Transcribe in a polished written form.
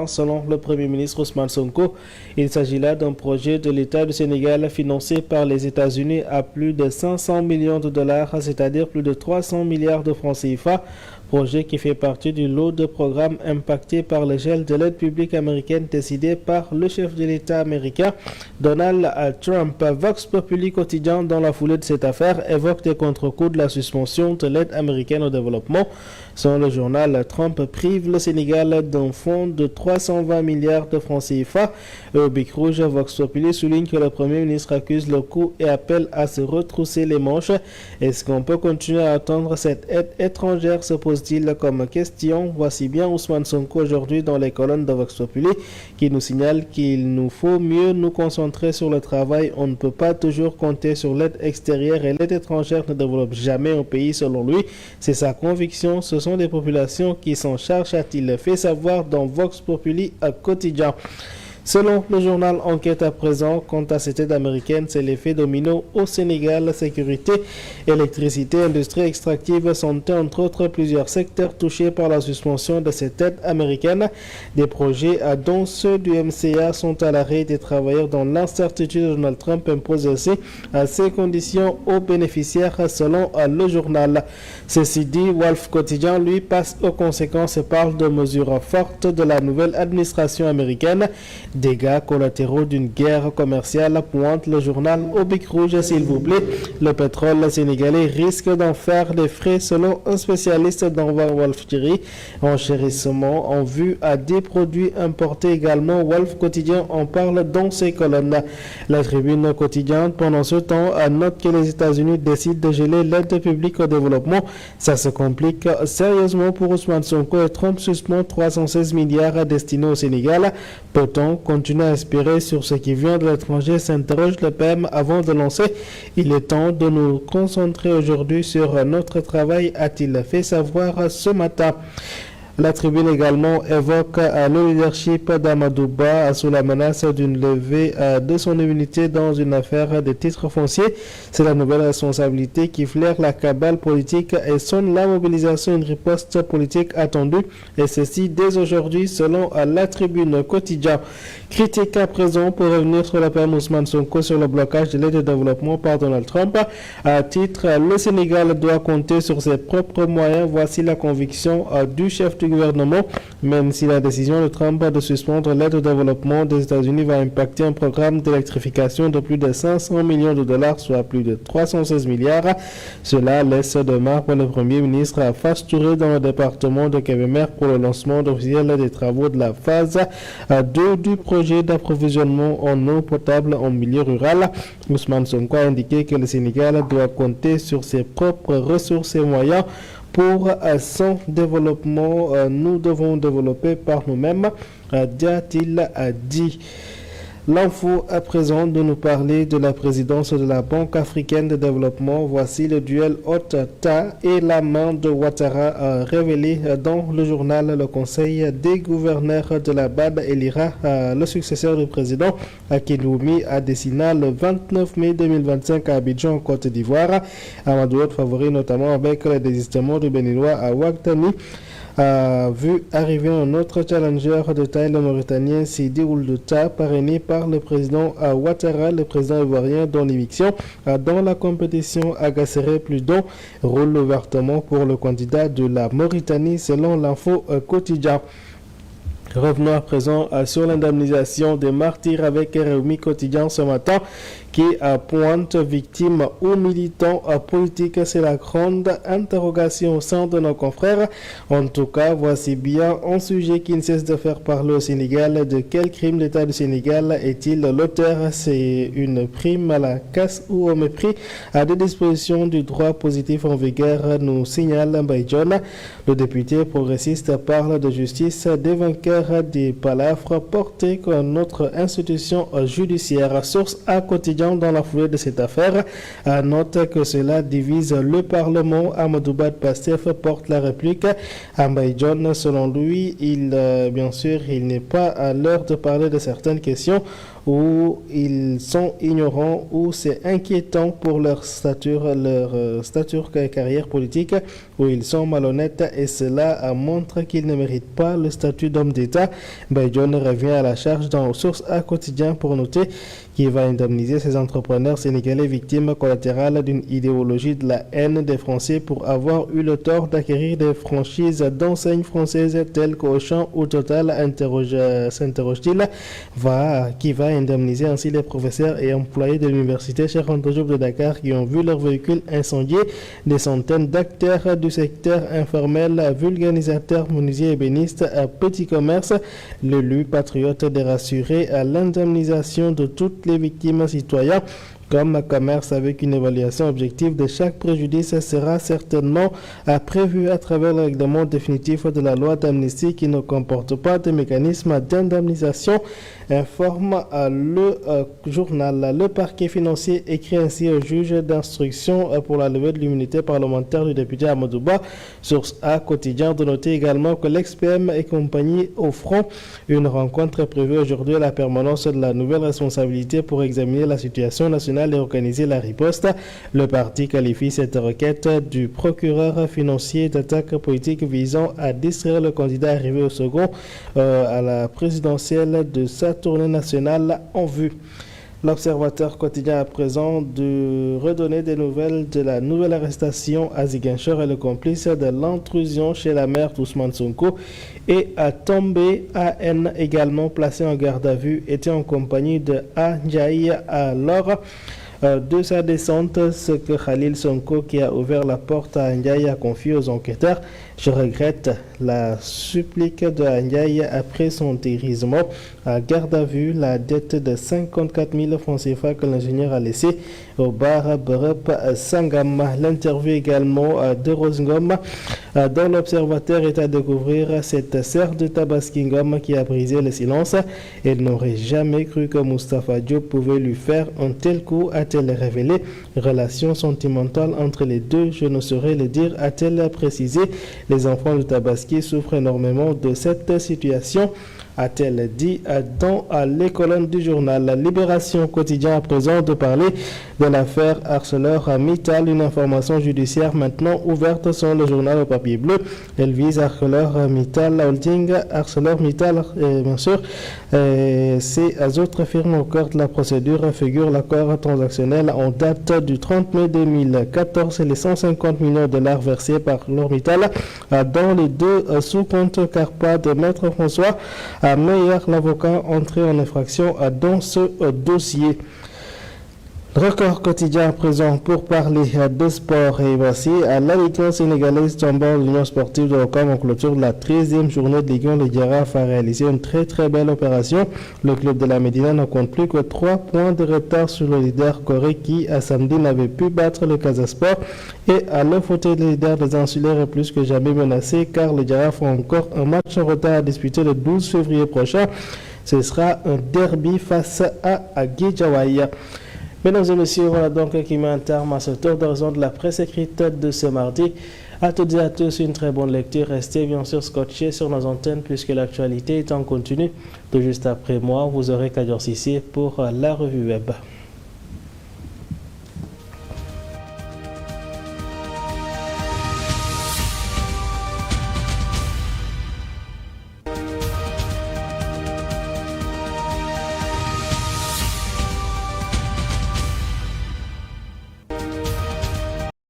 selon le Premier ministre Ousmane Sonko. Il s'agit là d'un projet de l'État du Sénégal financé par les États-Unis à plus de 500 millions de dollars, c'est-à-dire plus de 300 milliards de francs CFA. Projet qui fait partie du lot de programmes impactés par le gel de l'aide publique américaine décidé par le chef de l'État américain Donald Trump. Vox Populi quotidien dans la foulée de cette affaire évoque des contre-coups de la suspension de l'aide américaine au développement. Selon le journal, Trump prive le Sénégal d'un fonds de 320 milliards de francs CFA. Au Bic Rouge, Vox Populi souligne que le Premier ministre accuse le coup et appelle à se retrousser les manches. Est-ce qu'on peut continuer à attendre cette aide étrangère, se pose-t-il comme question. Voici bien Ousmane Sonko aujourd'hui dans les colonnes de Vox Populi qui nous signale qu'il nous faut mieux nous concentrer sur le travail. On ne peut pas toujours compter sur l'aide extérieure et l'aide étrangère ne développe jamais un pays selon lui. C'est sa conviction. Ce sont des populations qui s'en chargent, a-t-il fait savoir dans Vox Populi quotidien. Selon le journal Enquête à présent, quant à cette aide américaine, c'est l'effet domino au Sénégal. Sécurité, électricité, industrie extractive sont entre autres plusieurs secteurs touchés par la suspension de cette aide américaine. Des projets dont ceux du MCA sont à l'arrêt. Des travailleurs dont l'incertitude de Donald Trump impose aussi ces conditions aux bénéficiaires selon le journal. Ceci dit, Wolf Quotidien lui passe aux conséquences et parle de mesures fortes de la nouvelle administration américaine. Dégâts collatéraux d'une guerre commerciale, pointe le journal au Bic Rouge, s'il vous plaît. Le pétrole sénégalais risque d'en faire les frais selon un spécialiste dans Wolf Thierry. Enchérissement en vue à des produits importés également. Wolf Quotidien en parle dans ses colonnes. La Tribune quotidienne, pendant ce temps, note que les États-Unis décident de geler l'aide publique au développement. Ça se complique sérieusement pour Ousmane Sonko et Trump suspend 316 milliards destinés au Sénégal. Peut-on continuer à espérer sur ce qui vient de l'étranger, s'interroge le PM avant de lancer. Il est temps de nous concentrer aujourd'hui sur notre travail, a-t-il fait savoir ce matin. La Tribune également évoque le leadership d'Amadou Ba sous la menace d'une levée de son immunité dans une affaire de titres fonciers. C'est la nouvelle responsabilité qui flaire la cabale politique et sonne la mobilisation d'une riposte politique attendue. Et ceci dès aujourd'hui selon la Tribune quotidien. Critique à présent pour revenir sur la PM Ousmane Sonko sur le blocage de l'aide au développement par Donald Trump. À titre, le Sénégal doit compter sur ses propres moyens. Voici la conviction du chef du gouvernement. Même si la décision de Trump de suspendre l'aide au développement des États-Unis va impacter un programme d'électrification de plus de 500 millions de dollars, soit plus de 316 milliards, cela laisse de marbre le Premier ministre à face touré dans le département de Kébémer pour le lancement officiel des travaux de la phase 2 du projet d'approvisionnement en eau potable en milieu rural. Ousmane Sonko a indiqué que le Sénégal doit compter sur ses propres ressources et moyens pour son développement. Nous devons développer par nous-mêmes, a-t-il dit. L'info à présent de nous parler de la présidence de la Banque africaine de développement. Voici le duel Haute-Ta et la main de Ouattara révélé dans le journal. Le conseil des gouverneurs de la BAD élira le successeur du président Akinwumi Adesina le 29 mai 2025 à Abidjan, Côte d'Ivoire. Amadou Hott favori notamment avec le désistement du Béninois à Ouattani. A vu arriver un autre challenger de taille, le Mauritanien Sidi Ould Tah, parrainé par le président Ouattara, le président ivoirien, dont l'éviction dans la compétition agacerait plus d'un, roule ouvertement pour le candidat de la Mauritanie, selon l'info quotidien. Revenons à présent sur l'indemnisation des martyrs avec Réumi Quotidien ce matin qui pointe victimes ou militants politiques. C'est la grande interrogation au sein de nos confrères. En tout cas, voici bien un sujet qui ne cesse de faire parler au Sénégal. De quel crime l'État du Sénégal est-il l'auteur? C'est une prime à la casse ou au mépris à des dispositions du droit positif en vigueur, nous signale Mbaye-John. Le député progressiste parle de justice des vainqueurs des palafres portés contre notre institution judiciaire. Source à quotidien dans la foulée de cette affaire. Note que cela divise le Parlement. Amadou Ba Pastef porte la réplique. Mbaye-John, selon lui, bien sûr, il n'est pas à l'heure de parler de certaines questions où ils sont ignorants, où c'est inquiétant pour leur stature carrière politique, où ils sont malhonnêtes et cela montre qu'ils ne méritent pas le statut d'homme d'État. Badiane revient à la charge dans Source A quotidien pour noter qu'il va indemniser ces entrepreneurs sénégalais victimes collatérales d'une idéologie de la haine des Français pour avoir eu le tort d'acquérir des franchises d'enseignes françaises telles qu'Auchan ou Total, s'interroge-t-il, qui va indemniser ainsi les professeurs et employés de l'université Cheikh Anta Diop de Dakar qui ont vu leur véhicule incendié. Des centaines d'acteurs du secteur informel, vulgarisateurs, menuisiers, ébénistes, petits commerces. L'élu patriote de rassurer à l'indemnisation de toutes les victimes citoyennes. Comme commerce avec une évaluation objective de chaque préjudice sera certainement prévu à travers le règlement définitif de la loi d'amnistie qui ne comporte pas de mécanisme d'indemnisation, informe le journal. Le parquet financier écrit ainsi au juge d'instruction pour la levée de l'immunité parlementaire du député Amadouba. Source A quotidien de noter également que l'ex-PM et compagnie au front. Une rencontre prévue aujourd'hui à la permanence de la nouvelle responsabilité pour examiner la situation nationale et organiser la riposte. Le parti qualifie cette requête du procureur financier d'attaque politique visant à distraire le candidat arrivé au second à la présidentielle de sa tournée nationale en vue. L'Observateur quotidien à présent de redonner des nouvelles de la nouvelle arrestation à Ziguinchor et le complice de l'intrusion chez la mère d'Ousmane Sonko et à Tombé AN également placé en garde à vue était en compagnie de Ndiaye alors de sa descente, ce que Khalil Sonko qui a ouvert la porte à Ndiaye a confié aux enquêteurs. Je regrette la supplique de Ndiaye après son dérissement à garde à vue, la dette de 54 000 francs CFA que l'ingénieur a laissé au bar Berep Sangam. L'interview également de Rosengom dans l'Observateur est à découvrir cette sœur de Tabaskingom qui a brisé le silence. Elle n'aurait jamais cru que Moustapha Diop pouvait lui faire un tel coup, a-t-elle révélé. Relation sentimentale entre les deux, je ne saurais le dire, a-t-elle précisé. Les enfants de Tabaski souffrent énormément de cette situation, a-t-elle dit dans les colonnes du journal. La Libération quotidien à présent de parler de l'affaire ArcelorMittal, une information judiciaire maintenant ouverte sur le journal au papier bleu. Elle vise ArcelorMittal Holding, ArcelorMittal, bien sûr, ces autres firmes au cœur de la procédure figure l'accord transactionnel en date du 30 mai 2014 et les 150 millions de dollars versés par ArcelorMittal dans les deux sous-comptes CARPA de Maître François Meyer, l'avocat entré en infraction dans ce dossier. Record quotidien à présent pour parler de sport et voici à la Ligue 1 sénégalaise tombant l'Union sportive de Ouakam en clôture de la 13e journée de Ligue 1. Les Girafes a réalisé une très belle opération. Le club de la Médina ne compte plus que 3 points de retard sur le leader Corée qui à samedi n'avait pu battre le Casasport et à le fauteuil de leader des insulaires est plus que jamais menacé car les Girafes ont encore un match en retard à disputer le 12 février prochain. Ce sera un derby face à Guédiawaye. Mesdames et messieurs, voilà donc qui met un terme à ce tour d'horizon de la presse écrite de ce mardi. À toutes et à tous, une très bonne lecture. Restez bien sûr scotchés sur nos antennes puisque l'actualité est en continu. Tout juste après moi, vous aurez Kadior Sissé pour la revue web.